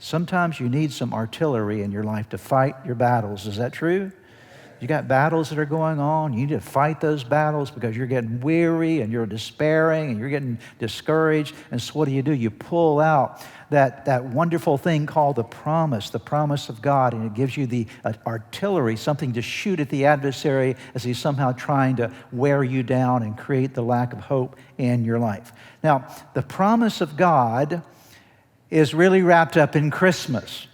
Sometimes you need some artillery in your life to fight your battles. Is that true? You got battles that are going on. You need to fight those battles because you're getting weary and you're despairing and you're getting discouraged. And so what do? You pull out that wonderful thing called the promise of God, and it gives you the artillery, something to shoot at the adversary as he's somehow trying to wear you down and create the lack of hope in your life. Now, the promise of God is really wrapped up in Christmas,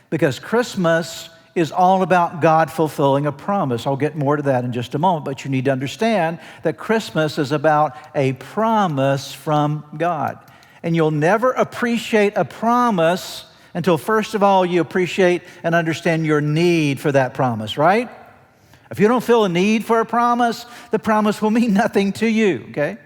because Christmas is all about God fulfilling a promise. I'll get more to that in just a moment, but you need to understand that Christmas is about a promise from God. And you'll never appreciate a promise until, first of all, you appreciate and understand your need for that promise, right? If you don't feel a need for a promise, the promise will mean nothing to you, okay?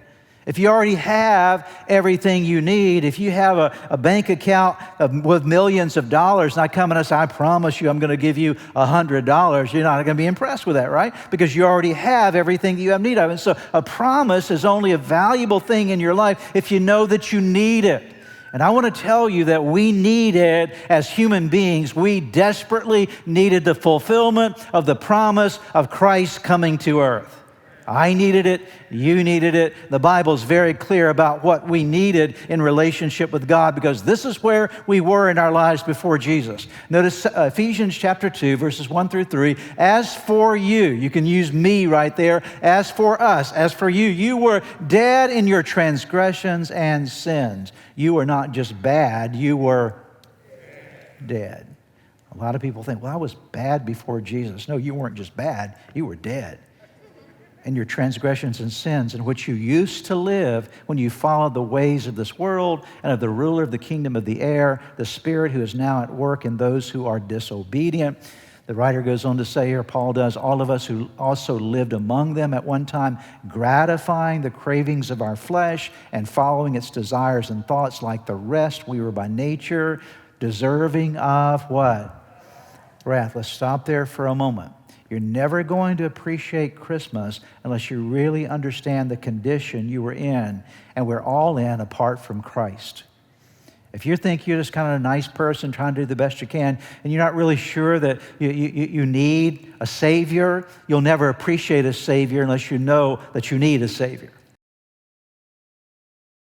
If you already have everything you need, if you have a bank account with millions of dollars, and I come and I say, I promise you I'm going to give you $100, you're not going to be impressed with that, right? Because you already have everything you have need of. And so a promise is only a valuable thing in your life if you know that you need it. And I want to tell you that we need it as human beings. We desperately needed the fulfillment of the promise of Christ coming to earth. I needed it, you needed it. The Bible's very clear about what we needed in relationship with God, because this is where we were in our lives before Jesus. Notice Ephesians chapter 2, verses 1 through 3. As for you can use me right there. As for us, as for you were dead in your transgressions and sins. You were not just bad, you were dead. A lot of people think, well, I was bad before Jesus. No, you weren't just bad, you were dead. And your transgressions and sins in which you used to live when you followed the ways of this world and of the ruler of the kingdom of the air, the spirit who is now at work in those who are disobedient. The writer goes on to say here, Paul does, all of us who also lived among them at one time, gratifying the cravings of our flesh and following its desires and thoughts like the rest, we were by nature deserving of what? Wrath. Let's stop there for a moment. You're never going to appreciate Christmas unless you really understand the condition you were in, and we're all in apart from Christ. If you think you're just kind of a nice person trying to do the best you can, and you're not really sure that you need a Savior, you'll never appreciate a Savior unless you know that you need a Savior.